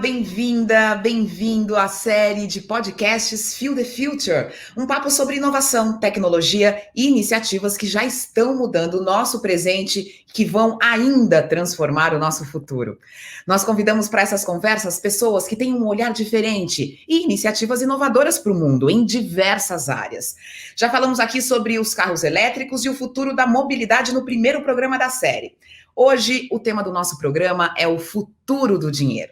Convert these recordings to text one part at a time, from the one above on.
bem-vinda, bem-vindo à série de podcasts Feel the Future, um papo sobre inovação, tecnologia e iniciativas que já estão mudando o nosso presente e que vão ainda transformar o nosso futuro. Nós convidamos para essas conversas pessoas que têm um olhar diferente e iniciativas inovadoras para o mundo, em diversas áreas. Já falamos aqui sobre os carros elétricos e o futuro da mobilidade no primeiro programa da série. Hoje, o tema do nosso programa é o futuro do dinheiro.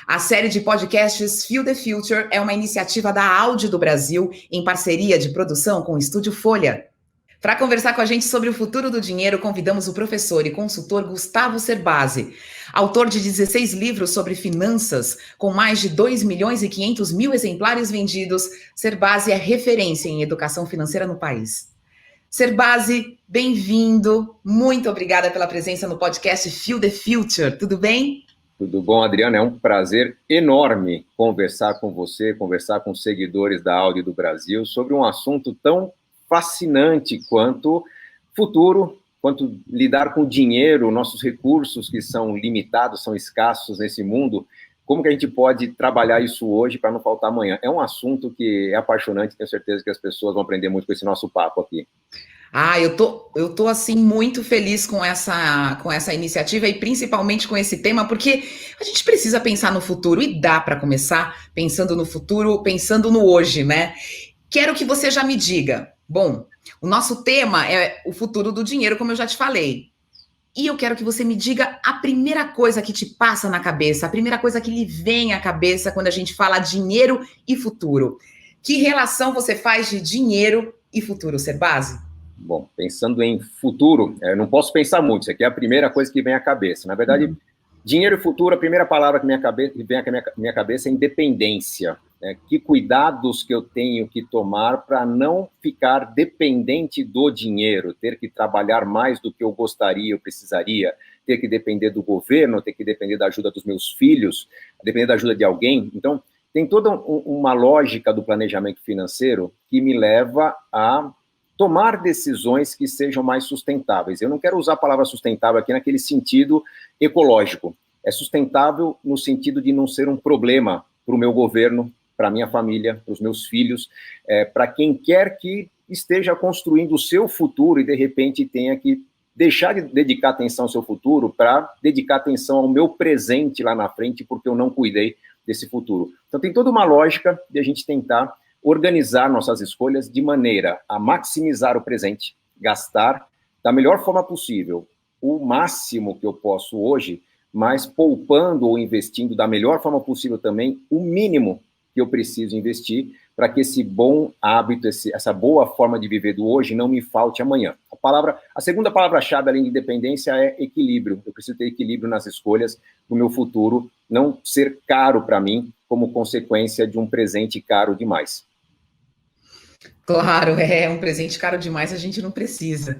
A série de podcasts Feel the Future é uma iniciativa da Audi do Brasil, em parceria de produção com o Estúdio Folha. Para conversar com a gente sobre o futuro do dinheiro, convidamos o professor e consultor Gustavo Cerbasi, autor de 16 livros sobre finanças, com mais de 2.500.000 exemplares vendidos. Cerbasi é referência em educação financeira no país. Cerbasi, bem-vindo. Muito obrigada pela presença no podcast Feel the Future. Tudo bem? Tudo bom, Adriana? É um prazer enorme conversar com você, conversar com os seguidores da Audi do Brasil sobre um assunto tão fascinante quanto futuro, quanto lidar com o dinheiro, nossos recursos que são limitados, são escassos nesse mundo. Como que a gente pode trabalhar isso hoje para não faltar amanhã? É um assunto que é apaixonante, tenho certeza que as pessoas vão aprender muito com esse nosso papo aqui. Eu tô assim muito feliz com essa iniciativa e principalmente com esse tema, porque a gente precisa pensar no futuro e dá para começar pensando no futuro, pensando no hoje, né? Quero que você já me diga. Bom, o nosso tema é o futuro do dinheiro, como eu já te falei. E eu quero que você me diga a primeira coisa que te passa na cabeça, a primeira coisa que lhe vem à cabeça quando a gente fala dinheiro e futuro. Que relação você faz de dinheiro e futuro, Cerbasi? Bom, pensando em futuro, eu não posso pensar muito, isso aqui é a primeira coisa que vem à cabeça. Na verdade, dinheiro e futuro, a primeira palavra que vem à minha cabeça é independência. Que cuidados que eu tenho que tomar para não ficar dependente do dinheiro, ter que trabalhar mais do que eu gostaria, eu precisaria, ter que depender do governo, ter que depender da ajuda dos meus filhos, depender da ajuda de alguém. Então, tem toda uma lógica do planejamento financeiro que me leva a tomar decisões que sejam mais sustentáveis. Eu não quero usar a palavra sustentável aqui naquele sentido ecológico. É sustentável no sentido de não ser um problema para o meu governo, para a minha família, para os meus filhos, para quem quer que esteja construindo o seu futuro e, de repente, tenha que deixar de dedicar atenção ao seu futuro para dedicar atenção ao meu presente lá na frente, porque eu não cuidei desse futuro. Então, tem toda uma lógica de a gente tentar organizar nossas escolhas de maneira a maximizar o presente, gastar da melhor forma possível o máximo que eu posso hoje, mas poupando ou investindo da melhor forma possível também o mínimo que eu preciso investir para que esse bom hábito, essa boa forma de viver do hoje não me falte amanhã. A segunda palavra-chave, além de independência, é equilíbrio. Eu preciso ter equilíbrio nas escolhas para o meu futuro não ser caro para mim como consequência de um presente caro demais. Claro, um presente caro demais, a gente não precisa.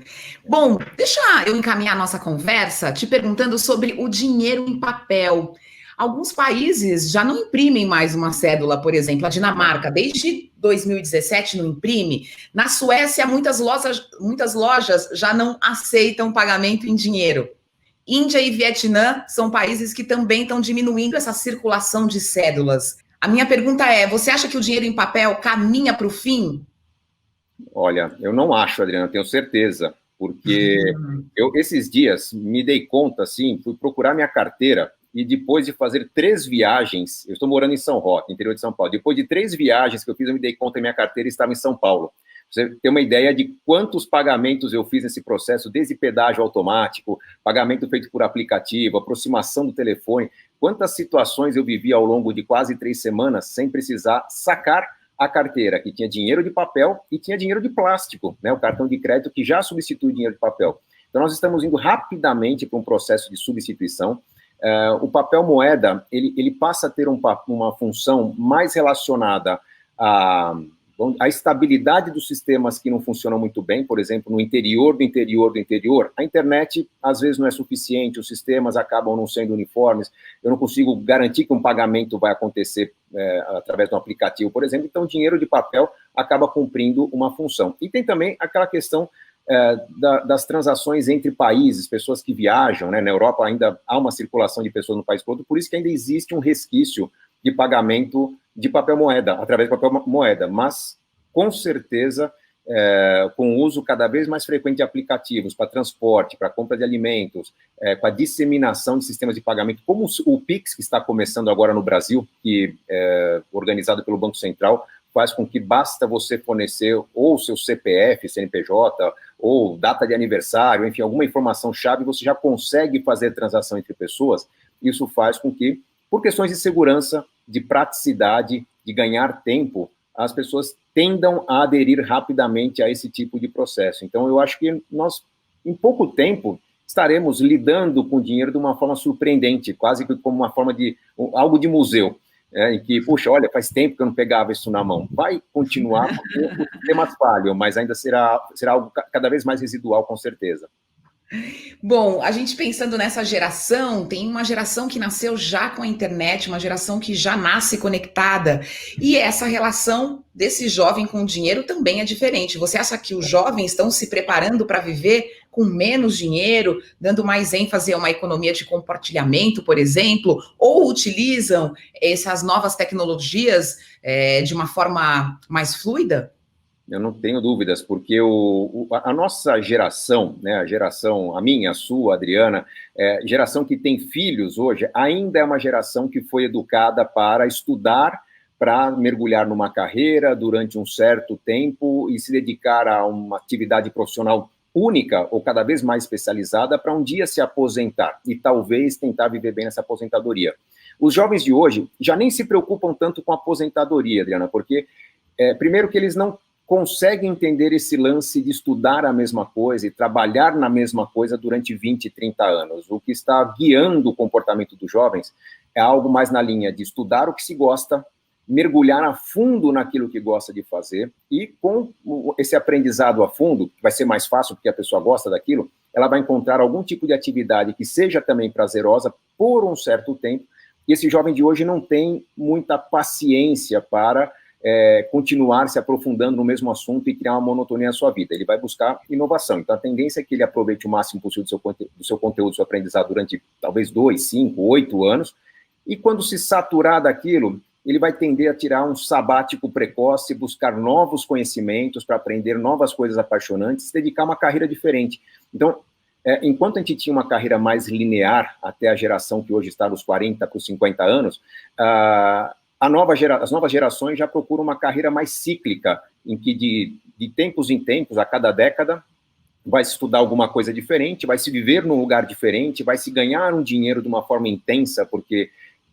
Bom, deixa eu encaminhar a nossa conversa te perguntando sobre o dinheiro em papel. Alguns países já não imprimem mais uma cédula, por exemplo, a Dinamarca, desde 2017 não imprime. Na Suécia, muitas lojas já não aceitam pagamento em dinheiro. Índia e Vietnã são países que também estão diminuindo essa circulação de cédulas. A minha pergunta é, você acha que o dinheiro em papel caminha para o fim? Olha, eu não acho, Adriana, tenho certeza, porque eu, esses dias, me dei conta, assim, fui procurar minha carteira e depois de fazer 3 viagens, eu estou morando em São Roque, interior de São Paulo, depois de 3 viagens que eu fiz, eu me dei conta que minha carteira estava em São Paulo. Você tem uma ideia de quantos pagamentos eu fiz nesse processo, desde pedágio automático, pagamento feito por aplicativo, aproximação do telefone, quantas situações eu vivi ao longo de quase 3 semanas sem precisar sacar a carteira, que tinha dinheiro de papel e tinha dinheiro de plástico, né? O cartão de crédito que já substitui o dinheiro de papel. Então, nós estamos indo rapidamente para um processo de substituição. O papel moeda, ele passa a ter uma função mais relacionada à estabilidade dos sistemas que não funcionam muito bem, por exemplo, no interior do interior do interior, a internet às vezes não é suficiente, os sistemas acabam não sendo uniformes, eu não consigo garantir que um pagamento vai acontecer através de um aplicativo, por exemplo, então o dinheiro de papel acaba cumprindo uma função. E tem também aquela questão das transações entre países, pessoas que viajam, né? Na Europa ainda há uma circulação de pessoas no país todo, por isso que ainda existe um resquício de pagamento de papel moeda, através de papel moeda, mas, com certeza, com o uso cada vez mais frequente de aplicativos para transporte, para compra de alimentos, com a disseminação de sistemas de pagamento, como o Pix, que está começando agora no Brasil, que organizado pelo Banco Central, faz com que basta você fornecer ou seu CPF, CNPJ, ou data de aniversário, enfim, alguma informação-chave, você já consegue fazer transação entre pessoas. Isso faz com que, por questões de segurança, de praticidade, de ganhar tempo, as pessoas tendam a aderir rapidamente a esse tipo de processo. Então, eu acho que nós, em pouco tempo, estaremos lidando com o dinheiro de uma forma surpreendente, quase que como uma forma de algo de museu. Em que, puxa, olha, faz tempo que eu não pegava isso na mão. Vai continuar, porque os sistemas falham, mas ainda será algo cada vez mais residual, com certeza. Bom, a gente pensando nessa geração, tem uma geração que nasceu já com a internet, uma geração que já nasce conectada, e essa relação desse jovem com o dinheiro também é diferente. Você acha que os jovens estão se preparando para viver com menos dinheiro, dando mais ênfase a uma economia de compartilhamento, por exemplo, ou utilizam essas novas tecnologias de uma forma mais fluida? Eu não tenho dúvidas, porque a nossa geração, né, a minha, a sua, a Adriana, geração que tem filhos hoje, ainda é uma geração que foi educada para estudar, para mergulhar numa carreira durante um certo tempo e se dedicar a uma atividade profissional única ou cada vez mais especializada para um dia se aposentar e talvez tentar viver bem nessa aposentadoria. Os jovens de hoje já nem se preocupam tanto com a aposentadoria, Adriana, porque, primeiro que eles não conseguem entender esse lance de estudar a mesma coisa e trabalhar na mesma coisa durante 20, 30 anos. O que está guiando o comportamento dos jovens é algo mais na linha de estudar o que se gosta, mergulhar a fundo naquilo que gosta de fazer, e com esse aprendizado a fundo, que vai ser mais fácil porque a pessoa gosta daquilo, ela vai encontrar algum tipo de atividade que seja também prazerosa por um certo tempo, e esse jovem de hoje não tem muita paciência para continuar se aprofundando no mesmo assunto e criar uma monotonia na sua vida. Ele vai buscar inovação. Então, a tendência é que ele aproveite o máximo possível do seu conteúdo, do seu aprendizado durante talvez 2, 5, 8 anos, e quando se saturar daquilo, ele vai tender a tirar um sabático precoce, buscar novos conhecimentos para aprender novas coisas apaixonantes, se dedicar a uma carreira diferente. Então, enquanto a gente tinha uma carreira mais linear, até a geração que hoje está dos 40 para os 50 anos, as novas gerações já procuram uma carreira mais cíclica, em que de tempos em tempos, a cada década, vai se estudar alguma coisa diferente, vai se viver num lugar diferente, vai se ganhar um dinheiro de uma forma intensa, porque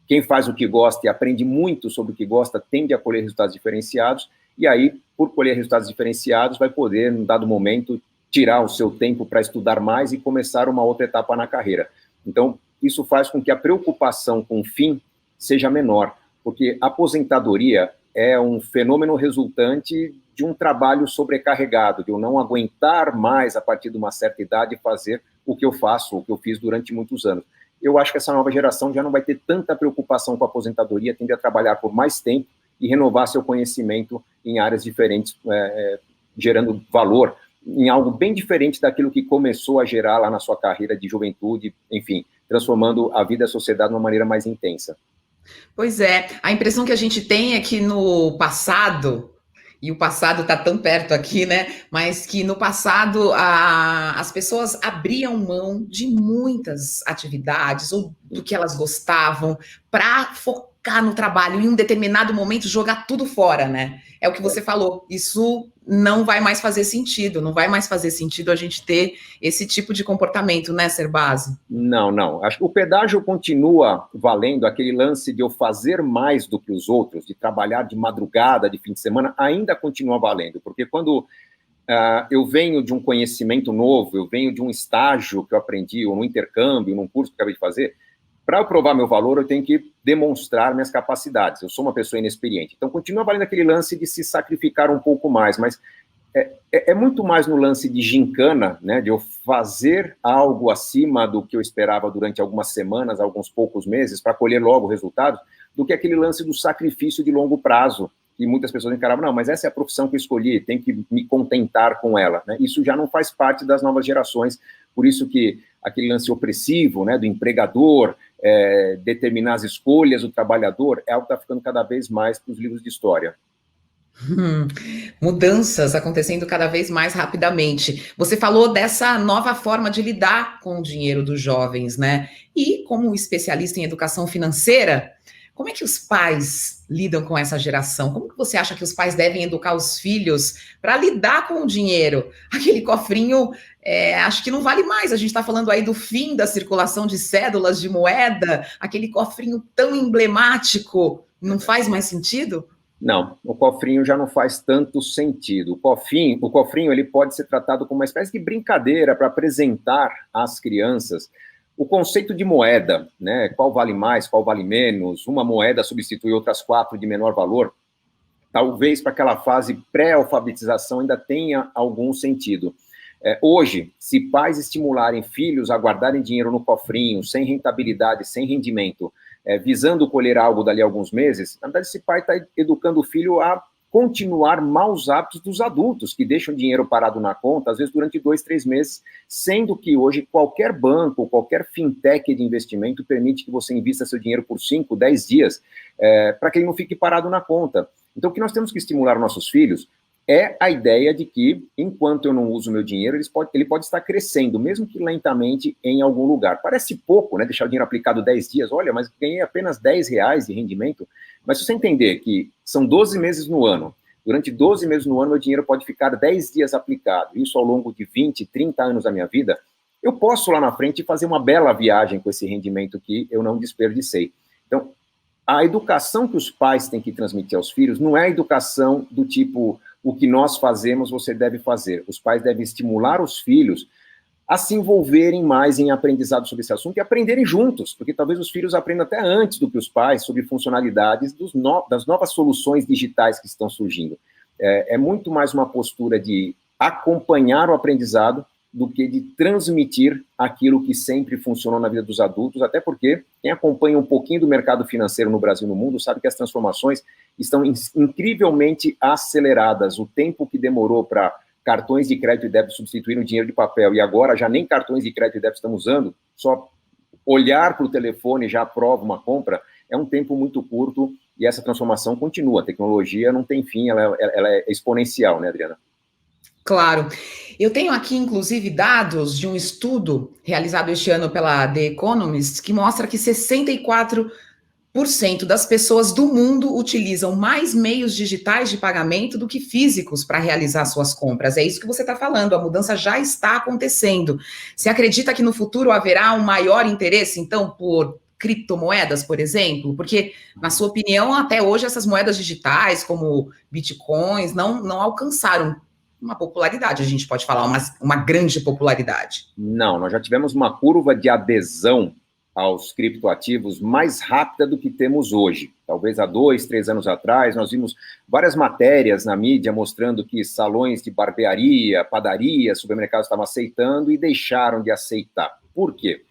quem faz o que gosta e aprende muito sobre o que gosta tende a colher resultados diferenciados, e aí, por colher resultados diferenciados, vai poder, num dado momento, tirar o seu tempo para estudar mais e começar uma outra etapa na carreira. Então, isso faz com que a preocupação com o fim seja menor, porque a aposentadoria é um fenômeno resultante de um trabalho sobrecarregado, de eu não aguentar mais, a partir de uma certa idade, fazer o que eu faço, o que eu fiz durante muitos anos. Eu acho que essa nova geração já não vai ter tanta preocupação com a aposentadoria, tende a trabalhar por mais tempo e renovar seu conhecimento em áreas diferentes, gerando valor em algo bem diferente daquilo que começou a gerar lá na sua carreira de juventude, enfim, transformando a vida e a sociedade de uma maneira mais intensa. Pois é, a impressão que a gente tem é que no passado, e o passado está tão perto aqui, né? Mas que no passado as pessoas abriam mão de muitas atividades ou do que elas gostavam para focar no trabalho, em um determinado momento jogar tudo fora, né? É o que você falou, isso não vai mais fazer sentido, não vai mais fazer sentido a gente ter esse tipo de comportamento, né, Serbasi? Não. Acho que o pedágio continua valendo, aquele lance de eu fazer mais do que os outros, de trabalhar de madrugada, de fim de semana, ainda continua valendo, porque quando eu venho de um conhecimento novo, eu venho de um estágio que eu aprendi, ou num intercâmbio, num curso que eu acabei de fazer, para eu provar meu valor, eu tenho que demonstrar minhas capacidades. Eu sou uma pessoa inexperiente. Então, continua valendo aquele lance de se sacrificar um pouco mais, mas é muito mais no lance de gincana, né, de eu fazer algo acima do que eu esperava durante algumas semanas, alguns poucos meses, para colher logo resultados, do que aquele lance do sacrifício de longo prazo, que muitas pessoas encaravam, não, mas essa é a profissão que eu escolhi, tem que me contentar com ela, né? Isso já não faz parte das novas gerações, por isso que aquele lance opressivo, né, do empregador, determinar as escolhas do trabalhador, é algo que está ficando cada vez mais para os livros de história. Mudanças acontecendo cada vez mais rapidamente. Você falou dessa nova forma de lidar com o dinheiro dos jovens, né? E como especialista em educação financeira, como é que os pais lidam com essa geração? Como que você acha que os pais devem educar os filhos para lidar com o dinheiro? Aquele cofrinho, acho que não vale mais. A gente está falando aí do fim da circulação de cédulas de moeda, aquele cofrinho tão emblemático, não faz mais sentido? Não, o cofrinho já não faz tanto sentido. O cofrinho ele pode ser tratado como uma espécie de brincadeira para apresentar às crianças o conceito de moeda, né? Qual vale mais, qual vale menos, uma moeda substitui outras 4 de menor valor. Talvez para aquela fase pré-alfabetização ainda tenha algum sentido. Hoje, se pais estimularem filhos a guardarem dinheiro no cofrinho, sem rentabilidade, sem rendimento, visando colher algo dali a alguns meses, na verdade esse pai está educando o filho a continuar maus hábitos dos adultos, que deixam dinheiro parado na conta, às vezes durante 2, 3 meses, sendo que hoje qualquer banco, qualquer fintech de investimento permite que você invista seu dinheiro por 5, 10 dias, para que ele não fique parado na conta. Então, o que nós temos que estimular nossos filhos é a ideia de que, enquanto eu não uso meu dinheiro, ele pode estar crescendo, mesmo que lentamente, em algum lugar. Parece pouco, né, deixar o dinheiro aplicado 10 dias, olha, mas ganhei apenas R$10 de rendimento. Mas se você entender que são 12 meses no ano, durante 12 meses no ano, meu dinheiro pode ficar 10 dias aplicado, isso ao longo de 20, 30 anos da minha vida, eu posso lá na frente fazer uma bela viagem com esse rendimento que eu não desperdicei. Então, a educação que os pais têm que transmitir aos filhos não é a educação do tipo, o que nós fazemos, você deve fazer. Os pais devem estimular os filhos a se envolverem mais em aprendizado sobre esse assunto e aprenderem juntos, porque talvez os filhos aprendam até antes do que os pais sobre funcionalidades das novas soluções digitais que estão surgindo. É muito mais uma postura de acompanhar o aprendizado do que de transmitir aquilo que sempre funcionou na vida dos adultos, até porque quem acompanha um pouquinho do mercado financeiro no Brasil e no mundo sabe que as transformações estão incrivelmente aceleradas. O tempo que demorou para cartões de crédito e débito substituírem o dinheiro de papel, e agora já nem cartões de crédito e débito estamos usando, só olhar para o telefone já aprova uma compra, é um tempo muito curto e essa transformação continua. A tecnologia não tem fim, ela é exponencial, né, Adriana? Claro. Eu tenho aqui, inclusive, dados de um estudo realizado este ano pela The Economist, que mostra que 64% das pessoas do mundo utilizam mais meios digitais de pagamento do que físicos para realizar suas compras. É isso que você está falando, a mudança já está acontecendo. Você acredita que no futuro haverá um maior interesse, então, por criptomoedas, por exemplo? Porque, na sua opinião, até hoje essas moedas digitais, como bitcoins, não alcançaram uma popularidade, a gente pode falar, uma grande popularidade. Não, nós já tivemos uma curva de adesão aos criptoativos mais rápida do que temos hoje. Talvez há 2, 3 anos atrás, nós vimos várias matérias na mídia mostrando que salões de barbearia, padaria, supermercados estavam aceitando e deixaram de aceitar. Por quê?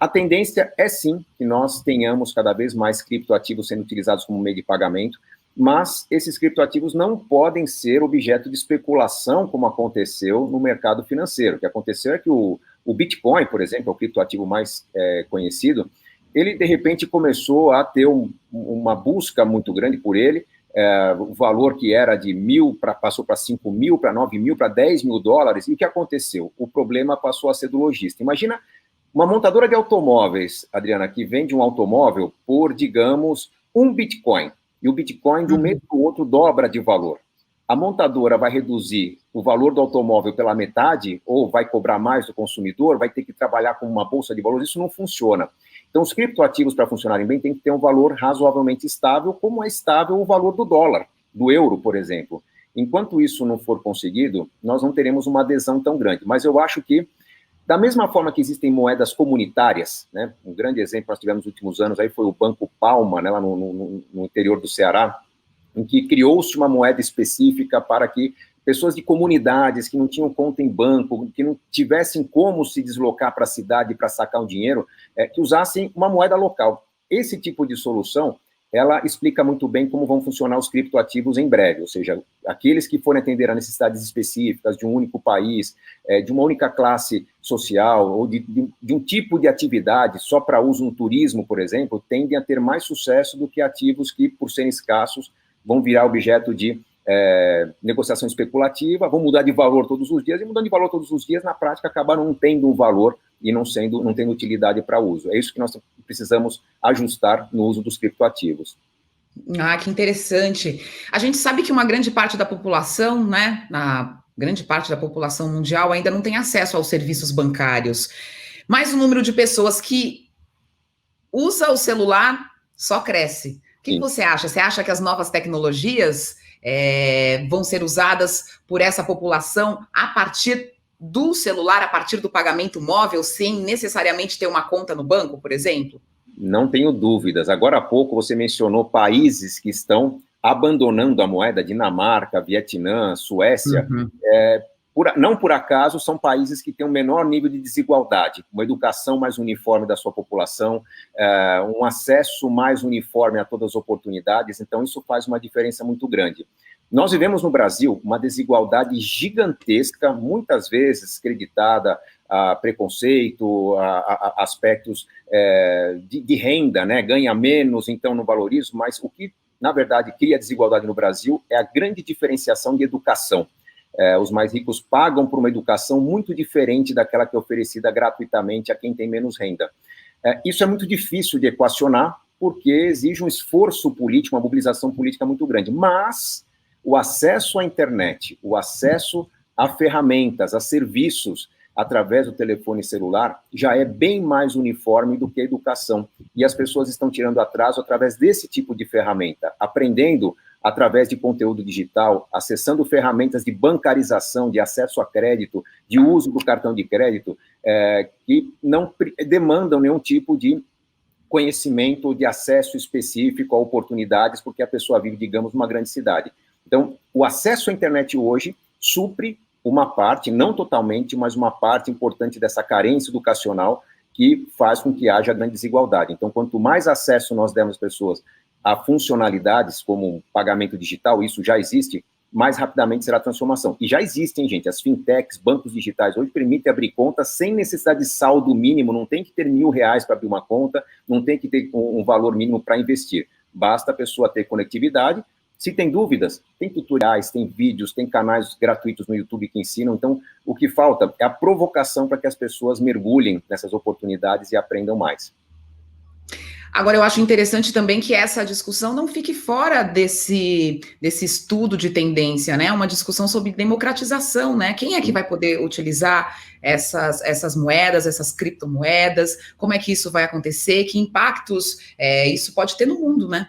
A tendência é sim que nós tenhamos cada vez mais criptoativos sendo utilizados como meio de pagamento, mas esses criptoativos não podem ser objeto de especulação, como aconteceu no mercado financeiro. O que aconteceu é que o Bitcoin, por exemplo, é o criptoativo mais conhecido, ele, de repente, começou a ter uma busca muito grande por ele, o valor que era de 1.000 passou para 5.000, para 9.000, para 10 mil dólares, e o que aconteceu? O problema passou a ser do lojista. Imagina uma montadora de automóveis, Adriana, que vende um automóvel por, digamos, 1 Bitcoin, e o Bitcoin, de um mês para o outro, dobra de valor. A montadora vai reduzir o valor do automóvel pela metade, ou vai cobrar mais do consumidor, vai ter que trabalhar com uma bolsa de valores, isso não funciona. Então, os criptoativos, para funcionarem bem, tem que ter um valor razoavelmente estável, como é estável o valor do dólar, do euro, por exemplo. Enquanto isso não for conseguido, nós não teremos uma adesão tão grande. Mas eu acho que, da mesma forma que existem moedas comunitárias, né, um grande exemplo que nós tivemos nos últimos anos aí foi o Banco Palma, né, lá no interior do Ceará, em que criou-se uma moeda específica para que pessoas de comunidades que não tinham conta em banco, que não tivessem como se deslocar para a cidade para sacar um dinheiro, que usassem uma moeda local. Esse tipo de solução ela explica muito bem como vão funcionar os criptoativos em breve, ou seja, aqueles que forem atender a necessidades específicas de um único país, de uma única classe social, ou de um tipo de atividade só para uso no turismo, por exemplo, tendem a ter mais sucesso do que ativos que, por serem escassos, vão virar objeto de negociação especulativa, vão mudar de valor todos os dias, e mudando de valor todos os dias, na prática, acabaram não tendo um valor e não tendo utilidade para uso. É isso que nós precisamos ajustar no uso dos criptoativos. Ah, que interessante. A gente sabe que uma grande parte da população, né, grande parte da população mundial ainda não tem acesso aos serviços bancários, mas o número de pessoas que usa o celular só cresce. O que você acha? Você acha que as novas tecnologias vão ser usadas por essa população a partir do celular, a partir do pagamento móvel, sem necessariamente ter uma conta no banco, por exemplo? Não tenho dúvidas. Agora há pouco você mencionou países que estão abandonando a moeda, Dinamarca, Vietnã, Suécia. Não por acaso são países que têm um menor nível de desigualdade, uma educação mais uniforme da sua população, um acesso mais uniforme a todas as oportunidades, então isso faz uma diferença muito grande. Nós vivemos no Brasil uma desigualdade gigantesca, muitas vezes creditada a preconceito, a aspectos de renda, né? Ganha menos, então não valorizo, mas o que, na verdade, cria desigualdade no Brasil é a grande diferenciação de educação. Os mais ricos pagam por uma educação muito diferente daquela que é oferecida gratuitamente a quem tem menos renda. Isso é muito difícil de equacionar, porque exige um esforço político, uma mobilização política muito grande, mas o acesso à internet, o acesso a ferramentas, a serviços, através do telefone celular, já é bem mais uniforme do que a educação. E as pessoas estão tirando atraso através desse tipo de ferramenta, aprendendo através de conteúdo digital, acessando ferramentas de bancarização, de acesso a crédito, de uso do cartão de crédito, que não demandam nenhum tipo de conhecimento, de acesso específico a oportunidades, porque a pessoa vive, digamos, numa grande cidade. Então, o acesso à internet hoje supre uma parte, não totalmente, mas uma parte importante dessa carência educacional que faz com que haja grande desigualdade. Então, quanto mais acesso nós dermos às pessoas a funcionalidades como pagamento digital, isso já existe, mais rapidamente será a transformação. E já existem, gente, as fintechs, bancos digitais, hoje permitem abrir conta sem necessidade de saldo mínimo, não tem que ter R$1.000 para abrir uma conta, não tem que ter um valor mínimo para investir. Basta a pessoa ter conectividade. Se tem dúvidas, tem tutoriais, tem vídeos, tem canais gratuitos no YouTube que ensinam. Então, o que falta é a provocação para que as pessoas mergulhem nessas oportunidades e aprendam mais. Agora, eu acho interessante também que essa discussão não fique fora desse estudo de tendência, né? Uma discussão sobre democratização, né? Quem é que vai poder utilizar essas moedas, essas criptomoedas? Como é que isso vai acontecer? Que impactos isso pode ter no mundo, né?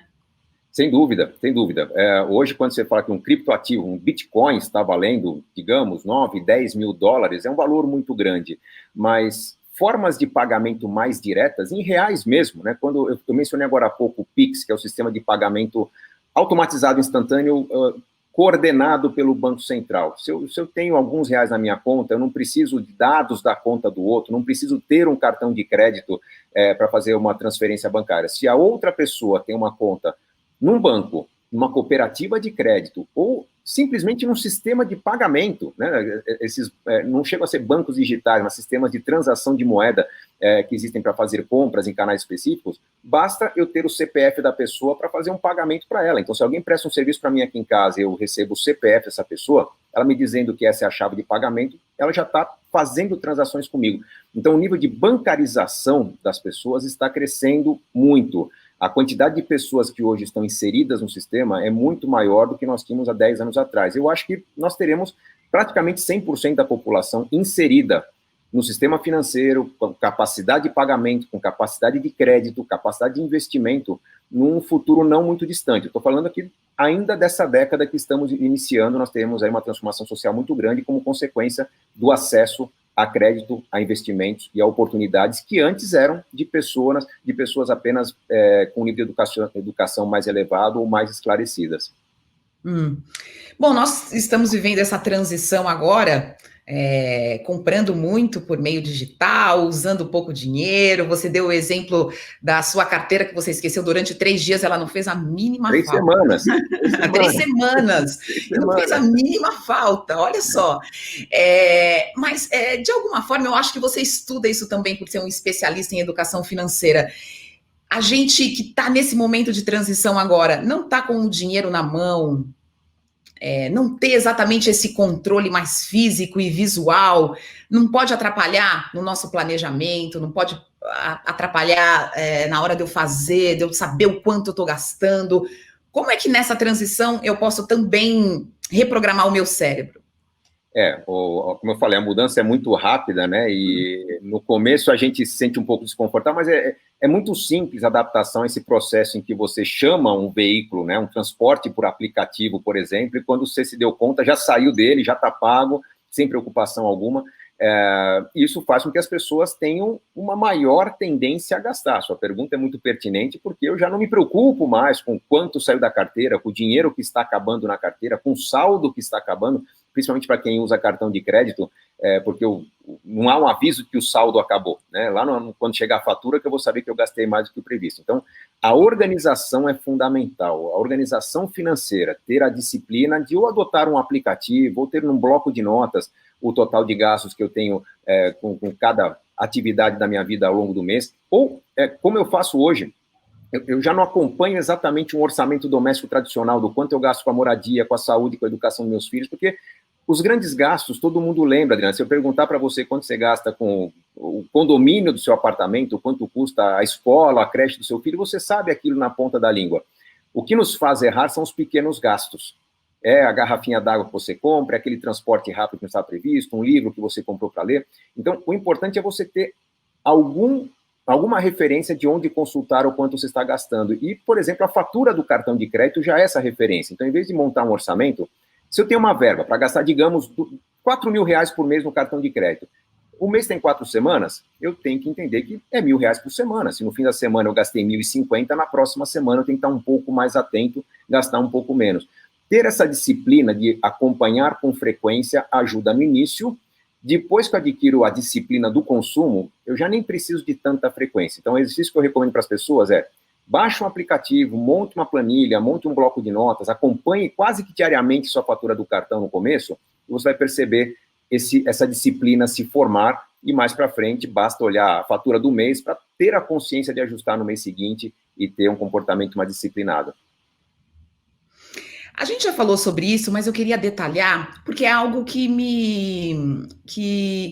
Sem dúvida, sem dúvida. Hoje, quando você fala que um criptoativo, um Bitcoin está valendo, digamos, 9, 10 mil dólares, é um valor muito grande, mas formas de pagamento mais diretas, em reais mesmo, né? Quando eu mencionei agora há pouco o Pix, que é o sistema de pagamento automatizado, instantâneo, coordenado pelo Banco Central. Se eu tenho alguns reais na minha conta, eu não preciso de dados da conta do outro, não preciso ter um cartão de crédito para fazer uma transferência bancária. Se a outra pessoa tem uma conta num banco, numa cooperativa de crédito, ou simplesmente num sistema de pagamento, né? Não chegam a ser bancos digitais, mas sistemas de transação de moeda que existem para fazer compras em canais específicos, basta eu ter o CPF da pessoa para fazer um pagamento para ela. Então, se alguém presta um serviço para mim aqui em casa e eu recebo o CPF dessa pessoa, ela me dizendo que essa é a chave de pagamento, ela já está fazendo transações comigo. Então, o nível de bancarização das pessoas está crescendo muito. A quantidade de pessoas que hoje estão inseridas no sistema é muito maior do que nós tínhamos há 10 anos atrás. Eu acho que nós teremos praticamente 100% da população inserida no sistema financeiro, com capacidade de pagamento, com capacidade de crédito, capacidade de investimento, num futuro não muito distante. Estou falando aqui ainda dessa década que estamos iniciando, nós teremos aí uma transformação social muito grande como consequência do acesso a crédito, a investimentos e a oportunidades que antes eram de pessoas apenas com nível de educação mais elevado ou mais esclarecidas. Bom, nós estamos vivendo essa transição agora, comprando muito por meio digital, usando pouco dinheiro. Você deu o exemplo da sua carteira que você esqueceu durante 3 dias, ela não fez a mínima 3 falta. semanas. 3 semanas. 3 E não fez a semanas. mínima falta, olha só. Mas, de alguma forma, eu acho que você estuda isso também por ser um especialista em educação financeira. A gente que está nesse momento de transição agora, não está com o dinheiro na mão, não ter exatamente esse controle mais físico e visual, não pode atrapalhar no nosso planejamento, não pode atrapalhar na hora de eu fazer, de eu saber o quanto eu estou gastando. Como é que nessa transição eu posso também reprogramar o meu cérebro? Como eu falei, a mudança é muito rápida, né? E no começo a gente se sente um pouco desconfortável, mas é muito simples a adaptação a esse processo em que você chama um veículo, né? Um transporte por aplicativo, por exemplo, e quando você se deu conta, já saiu dele, já está pago, sem preocupação alguma. Isso faz com que as pessoas tenham uma maior tendência a gastar. Sua pergunta é muito pertinente, porque eu já não me preocupo mais com quanto saiu da carteira, com o dinheiro que está acabando na carteira, com o saldo que está acabando, principalmente para quem usa cartão de crédito, porque não há um aviso que o saldo acabou, né? Lá quando chegar a fatura que eu vou saber que eu gastei mais do que o previsto. Então, a organização é fundamental, a organização financeira, ter a disciplina de ou adotar um aplicativo, ou ter num bloco de notas o total de gastos que eu tenho com cada atividade da minha vida ao longo do mês, ou como eu faço hoje, eu já não acompanho exatamente um orçamento doméstico tradicional do quanto eu gasto com a moradia, com a saúde, com a educação dos meus filhos, porque os grandes gastos, todo mundo lembra, Adriana. Se eu perguntar para você quanto você gasta com o condomínio do seu apartamento, quanto custa a escola, a creche do seu filho, você sabe aquilo na ponta da língua. O que nos faz errar são os pequenos gastos. A garrafinha d'água que você compra, aquele transporte rápido que não estava previsto, um livro que você comprou para ler. Então, o importante é você ter alguma referência de onde consultar o quanto você está gastando. E, por exemplo, a fatura do cartão de crédito já é essa referência. Então, em vez de montar um orçamento, se eu tenho uma verba para gastar, digamos, R$4.000 por mês no cartão de crédito, o mês tem 4 semanas, eu tenho que entender que é R$1.000 por semana. Se no fim da semana eu gastei 1.050, na próxima semana eu tenho que estar um pouco mais atento, gastar um pouco menos. Ter essa disciplina de acompanhar com frequência ajuda no início. Depois que eu adquiro a disciplina do consumo, eu já nem preciso de tanta frequência. Então, o exercício que eu recomendo para as pessoas baixe um aplicativo, monte uma planilha, monte um bloco de notas, acompanhe quase que diariamente sua fatura do cartão no começo, e você vai perceber essa disciplina se formar, e mais para frente basta olhar a fatura do mês para ter a consciência de ajustar no mês seguinte e ter um comportamento mais disciplinado. A gente já falou sobre isso, mas eu queria detalhar, porque é algo que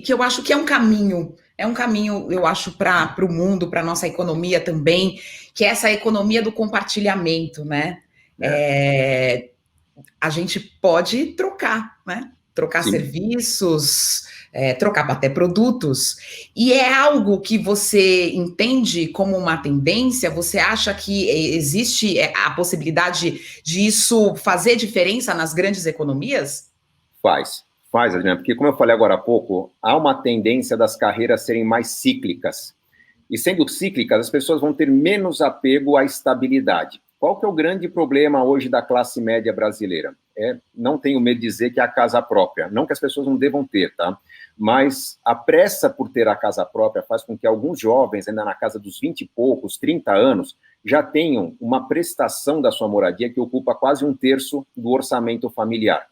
eu acho que é um caminho, eu acho, para o mundo, para a nossa economia também, que é essa economia do compartilhamento, né? A gente pode trocar, né? Trocar serviços, trocar até produtos, e é algo que você entende como uma tendência? Você acha que existe a possibilidade de isso fazer diferença nas grandes economias? Faz, Adriana, porque como eu falei agora há pouco, há uma tendência das carreiras serem mais cíclicas, e sendo cíclicas, as pessoas vão ter menos apego à estabilidade. Qual que é o grande problema hoje da classe média brasileira? Não tenho medo de dizer que é a casa própria. Não que as pessoas não devam ter, tá? Mas a pressa por ter a casa própria faz com que alguns jovens, ainda na casa dos 20 e poucos, 30 anos, já tenham uma prestação da sua moradia que ocupa quase 1/3 do orçamento familiar.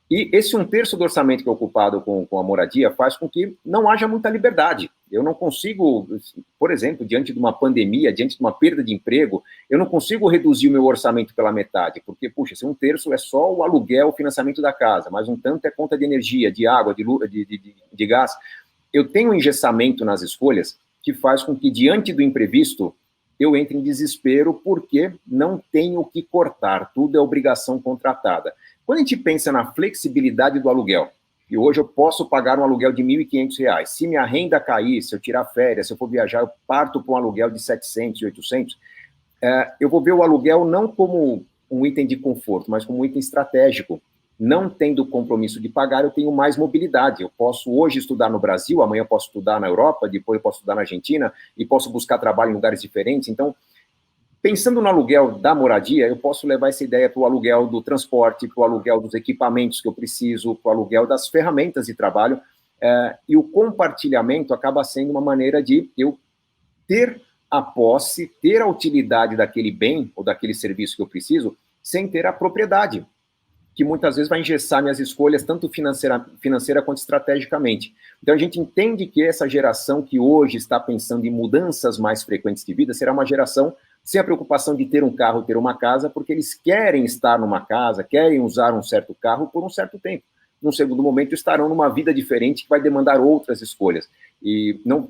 E esse 1/3 do orçamento que é ocupado com a moradia faz com que não haja muita liberdade. Eu não consigo, por exemplo, diante de uma pandemia, diante de uma perda de emprego, eu não consigo reduzir o meu orçamento pela metade, porque, puxa, se 1/3 é só o aluguel, o financiamento da casa, mas um tanto é conta de energia, de água, de gás. Eu tenho um engessamento nas escolhas que faz com que, diante do imprevisto, eu entre em desespero porque não tenho o que cortar, tudo é obrigação contratada. Quando a gente pensa na flexibilidade do aluguel, e hoje eu posso pagar um aluguel de R$1.500, se minha renda cair, se eu tirar férias, se eu for viajar, eu parto para um aluguel de 700 e 800, eu vou ver o aluguel não como um item de conforto, mas como um item estratégico. Não tendo compromisso de pagar, eu tenho mais mobilidade. Eu posso hoje estudar no Brasil, amanhã eu posso estudar na Europa, depois eu posso estudar na Argentina, e posso buscar trabalho em lugares diferentes. Então, Pensando no aluguel da moradia, eu posso levar essa ideia para o aluguel do transporte, para o aluguel dos equipamentos que eu preciso, para o aluguel das ferramentas de trabalho, e o compartilhamento acaba sendo uma maneira de eu ter a posse, ter a utilidade daquele bem ou daquele serviço que eu preciso, sem ter a propriedade, que muitas vezes vai engessar minhas escolhas, tanto financeira quanto estrategicamente. Então, a gente entende que essa geração que hoje está pensando em mudanças mais frequentes de vida será uma geração sem a preocupação de ter um carro, ter uma casa, porque eles querem estar numa casa, querem usar um certo carro por um certo tempo. Num segundo momento, estarão numa vida diferente que vai demandar outras escolhas. E não,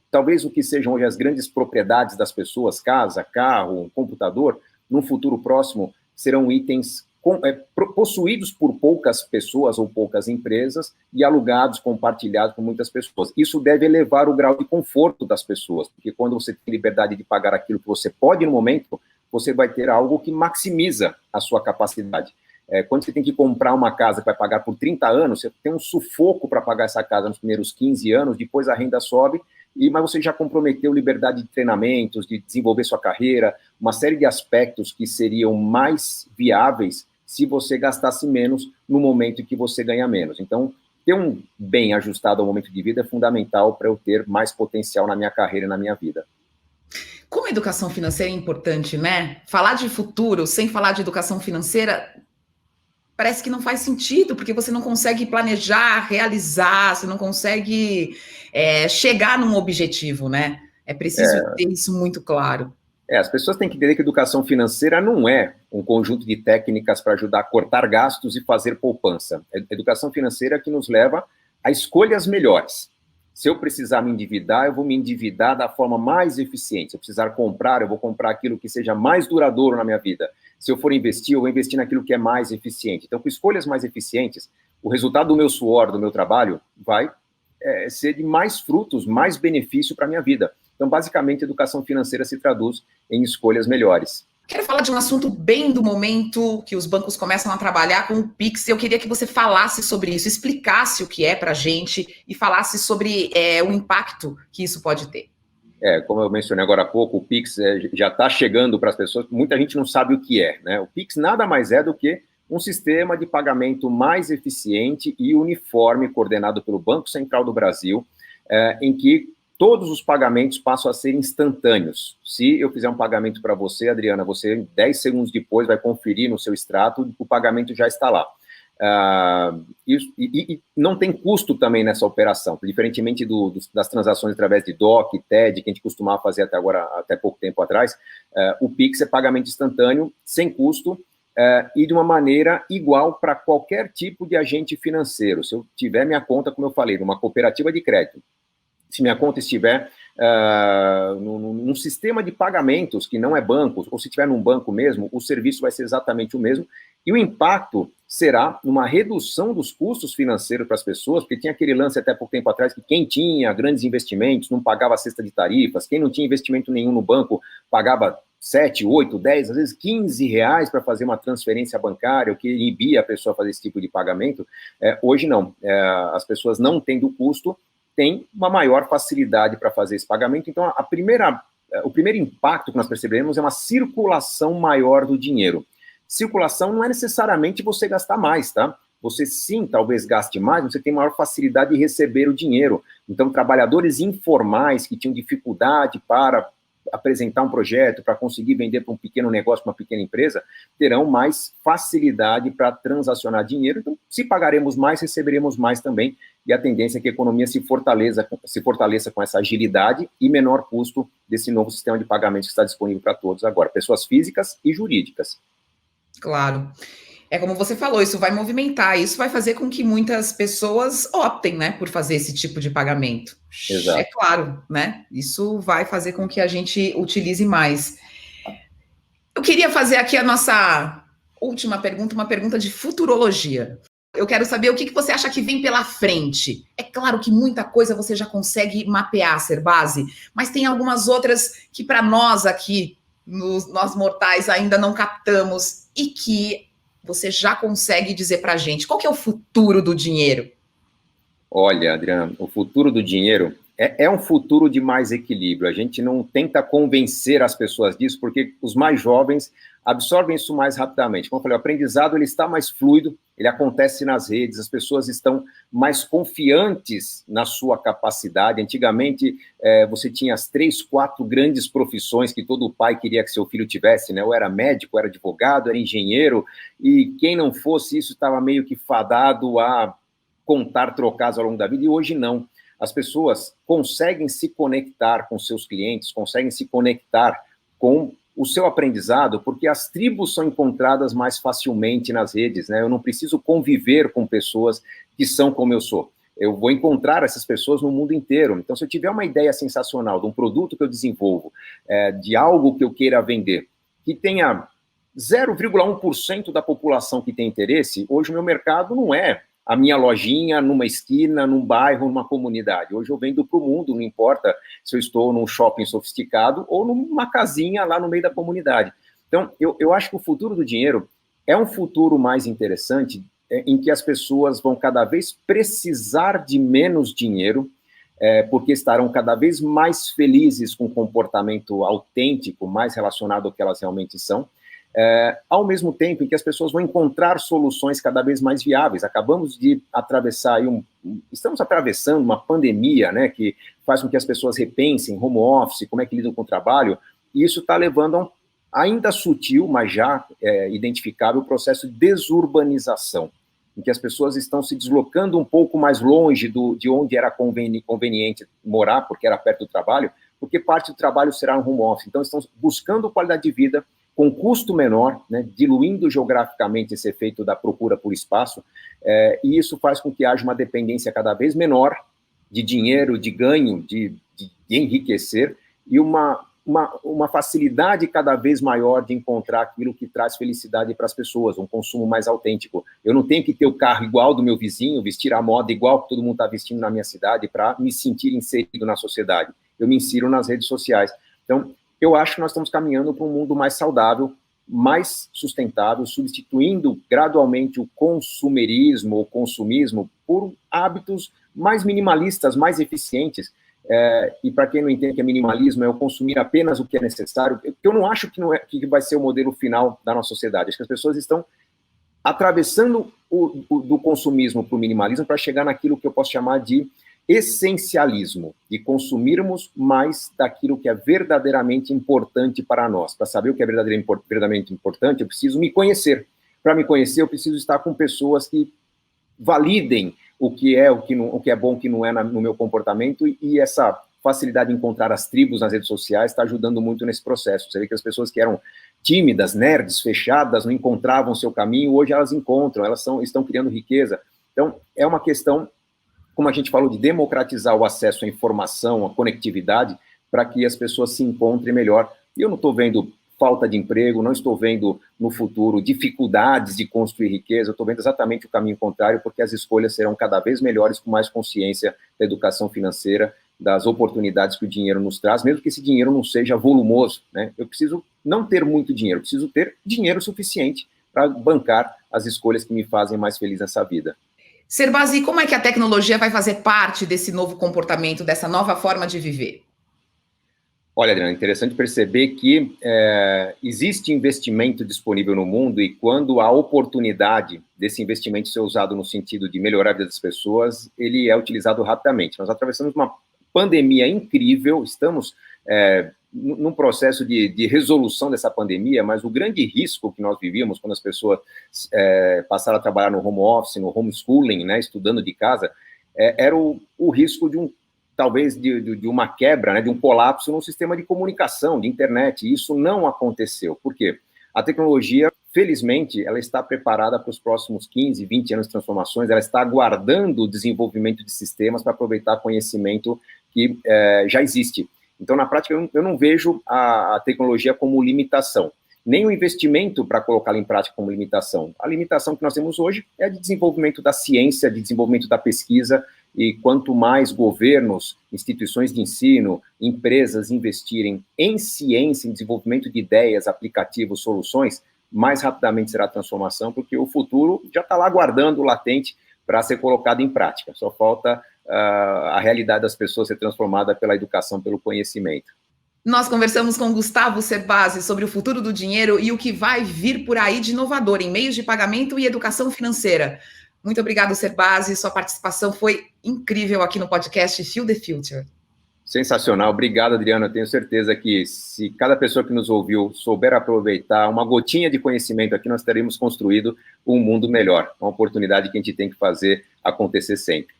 talvez o que sejam hoje as grandes propriedades das pessoas, casa, carro, computador, num futuro próximo, serão itens possuídos por poucas pessoas ou poucas empresas e alugados, compartilhados por muitas pessoas. Isso deve elevar o grau de conforto das pessoas, porque quando você tem liberdade de pagar aquilo que você pode no momento, você vai ter algo que maximiza a sua capacidade. Quando você tem que comprar uma casa que vai pagar por 30 anos, você tem um sufoco para pagar essa casa nos primeiros 15 anos, depois a renda sobe, mas você já comprometeu liberdade de treinamentos, de desenvolver sua carreira, uma série de aspectos que seriam mais viáveis se você gastasse menos no momento em que você ganha menos. Então, ter um bem ajustado ao momento de vida é fundamental para eu ter mais potencial na minha carreira e na minha vida. Como a educação financeira é importante, né? Falar de futuro sem falar de educação financeira parece que não faz sentido, porque você não consegue planejar, realizar, você não consegue chegar num objetivo, né? É preciso ter isso muito claro. As pessoas têm que entender que educação financeira não é um conjunto de técnicas para ajudar a cortar gastos e fazer poupança. É educação financeira que nos leva a escolhas melhores. Se eu precisar me endividar, eu vou me endividar da forma mais eficiente. Se eu precisar comprar, eu vou comprar aquilo que seja mais duradouro na minha vida. Se eu for investir, eu vou investir naquilo que é mais eficiente. Então, com escolhas mais eficientes, o resultado do meu suor, do meu trabalho, vai ser de mais frutos, mais benefício para a minha vida. Então, basicamente, a educação financeira se traduz em escolhas melhores. Quero falar de um assunto bem do momento que os bancos começam a trabalhar com o Pix. Eu queria que você falasse sobre isso, explicasse o que é para a gente e falasse sobre o impacto que isso pode ter. Como eu mencionei agora há pouco, o Pix já está chegando para as pessoas, muita gente não sabe o que é, né? O Pix nada mais é do que um sistema de pagamento mais eficiente e uniforme, coordenado pelo Banco Central do Brasil, em que todos os pagamentos passam a ser instantâneos. Se eu fizer um pagamento para você, Adriana, você 10 segundos depois vai conferir no seu extrato, o pagamento já está lá. E não tem custo também nessa operação, diferentemente das transações através de DOC, TED, que a gente costumava fazer até pouco tempo atrás. O Pix é pagamento instantâneo, sem custo, e de uma maneira igual para qualquer tipo de agente financeiro. Se eu tiver minha conta, como eu falei, numa cooperativa de crédito, se minha conta estiver num sistema de pagamentos que não é banco, ou se estiver num banco mesmo, o serviço vai ser exatamente o mesmo, e o impacto será numa redução dos custos financeiros para as pessoas, porque tinha aquele lance até pouco tempo atrás que quem tinha grandes investimentos não pagava a cesta de tarifas, quem não tinha investimento nenhum no banco pagava 7, 8, 10, às vezes 15 reais para fazer uma transferência bancária, o que inibia a pessoa a fazer esse tipo de pagamento. Hoje não, as pessoas não tendo custo, tem uma maior facilidade para fazer esse pagamento. Então, o primeiro impacto que nós percebemos é uma circulação maior do dinheiro. Circulação não é necessariamente você gastar mais, tá? Você sim, talvez gaste mais, você tem maior facilidade de receber o dinheiro. Então, trabalhadores informais que tinham dificuldade para apresentar um projeto, para conseguir vender para um pequeno negócio, para uma pequena empresa, terão mais facilidade para transacionar dinheiro. Então, se pagaremos mais, receberemos mais também. E a tendência é que a economia se fortaleça com essa agilidade e menor custo desse novo sistema de pagamentos que está disponível para todos agora, pessoas físicas e jurídicas. Claro. É como você falou, isso vai movimentar, isso vai fazer com que muitas pessoas optem, né, por fazer esse tipo de pagamento. Exato. É claro, né? Isso vai fazer com que a gente utilize mais. Eu queria fazer aqui a nossa última pergunta, uma pergunta de futurologia. Eu quero saber o que você acha que vem pela frente. É claro que muita coisa você já consegue mapear, Serbasi, mas tem algumas outras que para nós aqui, nós mortais, ainda não captamos e que você já consegue dizer para a gente. Qual que é o futuro do dinheiro? Olha, Adriana, o futuro do dinheiro É um futuro de mais equilíbrio. A gente não tenta convencer as pessoas disso, porque os mais jovens absorvem isso mais rapidamente. Como eu falei, o aprendizado ele está mais fluido, ele acontece nas redes, as pessoas estão mais confiantes na sua capacidade. Antigamente, você tinha as 3, 4 grandes profissões que todo pai queria que seu filho tivesse, né? Ou era médico, ou era advogado, era engenheiro, e quem não fosse isso estava meio que fadado a contar trocados ao longo da vida, e hoje não. As pessoas conseguem se conectar com seus clientes, conseguem se conectar com o seu aprendizado, porque as tribos são encontradas mais facilmente nas redes, né? Eu não preciso conviver com pessoas que são como eu sou. Eu vou encontrar essas pessoas no mundo inteiro. Então, se eu tiver uma ideia sensacional de um produto que eu desenvolvo, de algo que eu queira vender, que tenha 0,1% da população que tem interesse, hoje o meu mercado não é a minha lojinha numa esquina, num bairro, numa comunidade. Hoje eu vendo para o mundo, não importa se eu estou num shopping sofisticado ou numa casinha lá no meio da comunidade. Então, eu acho que o futuro do dinheiro é um futuro mais interessante, em que as pessoas vão cada vez precisar de menos dinheiro, porque estarão cada vez mais felizes com um comportamento autêntico, mais relacionado ao que elas realmente são, ao mesmo tempo em que as pessoas vão encontrar soluções cada vez mais viáveis. Acabamos de atravessar aí estamos atravessando uma pandemia, né, que faz com que as pessoas repensem home office, como é que lidam com o trabalho, e isso está levando a um ainda sutil, mas já identificável, processo de desurbanização, em que as pessoas estão se deslocando um pouco mais longe de onde era conveniente morar, porque era perto do trabalho, porque parte do trabalho será no home office. Então, estão buscando qualidade de vida com custo menor, né, diluindo geograficamente esse efeito da procura por espaço, e isso faz com que haja uma dependência cada vez menor de dinheiro, de ganho, de enriquecer, e uma facilidade cada vez maior de encontrar aquilo que traz felicidade para as pessoas, um consumo mais autêntico. Eu não tenho que ter o carro igual do meu vizinho, vestir a moda igual que todo mundo está vestindo na minha cidade para me sentir inserido na sociedade. Eu me insiro nas redes sociais. Então, eu acho que nós estamos caminhando para um mundo mais saudável, mais sustentável, substituindo gradualmente o consumerismo ou consumismo por hábitos mais minimalistas, mais eficientes. E para quem não entende que é minimalismo, é o consumir apenas o que é necessário, eu não acho que vai ser o modelo final da nossa sociedade. Acho que as pessoas estão atravessando do consumismo para o minimalismo para chegar naquilo que eu posso chamar de essencialismo, de consumirmos mais daquilo que é verdadeiramente importante para nós. Para saber o que é verdadeiramente importante, eu preciso me conhecer. Para me conhecer, eu preciso estar com pessoas que validem o que é bom, o que não é no meu comportamento, e essa facilidade de encontrar as tribos nas redes sociais está ajudando muito nesse processo. Você vê que as pessoas que eram tímidas, nerds, fechadas, não encontravam seu caminho, hoje elas encontram, estão criando riqueza. Então, é uma questão, como a gente falou, de democratizar o acesso à informação, à conectividade, para que as pessoas se encontrem melhor. E eu não estou vendo falta de emprego, não estou vendo no futuro dificuldades de construir riqueza, eu estou vendo exatamente o caminho contrário, porque as escolhas serão cada vez melhores, com mais consciência da educação financeira, das oportunidades que o dinheiro nos traz, mesmo que esse dinheiro não seja volumoso, né? Eu preciso não ter muito dinheiro, eu preciso ter dinheiro suficiente para bancar as escolhas que me fazem mais feliz nessa vida. Serbazi, como é que a tecnologia vai fazer parte desse novo comportamento, dessa nova forma de viver? Olha, Adriana, é interessante perceber que existe investimento disponível no mundo, e quando há oportunidade desse investimento ser usado no sentido de melhorar a vida das pessoas, ele é utilizado rapidamente. Nós atravessamos uma pandemia incrível, estamos num processo de resolução dessa pandemia, mas o grande risco que nós vivíamos quando as pessoas passaram a trabalhar no home office, no homeschooling, né, estudando de casa, era o risco de talvez de uma quebra, né, de um colapso no sistema de comunicação, de internet, e isso não aconteceu. Por quê? A tecnologia, felizmente, ela está preparada para os próximos 15, 20 anos de transformações, ela está aguardando o desenvolvimento de sistemas para aproveitar conhecimento que já existe. Então, na prática, eu não vejo a tecnologia como limitação, nem o investimento para colocá-la em prática como limitação. A limitação que nós temos hoje é a de desenvolvimento da ciência, de desenvolvimento da pesquisa, e quanto mais governos, instituições de ensino, empresas investirem em ciência, em desenvolvimento de ideias, aplicativos, soluções, mais rapidamente será a transformação, porque o futuro já está lá aguardando, latente, para ser colocado em prática. Só falta a realidade das pessoas ser transformada pela educação, pelo conhecimento. Nós conversamos com Gustavo Cerbasi sobre o futuro do dinheiro e o que vai vir por aí de inovador em meios de pagamento e educação financeira. Muito obrigado, Cerbasi. Sua participação foi incrível aqui no podcast Feel the Future. Sensacional. Obrigado, Adriana. Eu tenho certeza que se cada pessoa que nos ouviu souber aproveitar uma gotinha de conhecimento aqui, nós teremos construído um mundo melhor. Uma oportunidade que a gente tem que fazer acontecer sempre.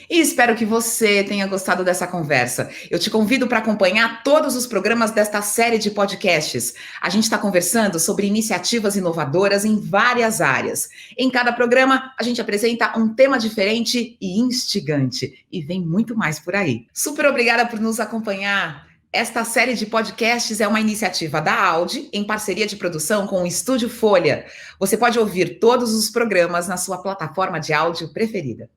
E espero que você tenha gostado dessa conversa. Eu te convido para acompanhar todos os programas desta série de podcasts. A gente está conversando sobre iniciativas inovadoras em várias áreas. Em cada programa, a gente apresenta um tema diferente e instigante. E vem muito mais por aí. Super obrigada por nos acompanhar. Esta série de podcasts é uma iniciativa da Audi, em parceria de produção com o Estúdio Folha. Você pode ouvir todos os programas na sua plataforma de áudio preferida.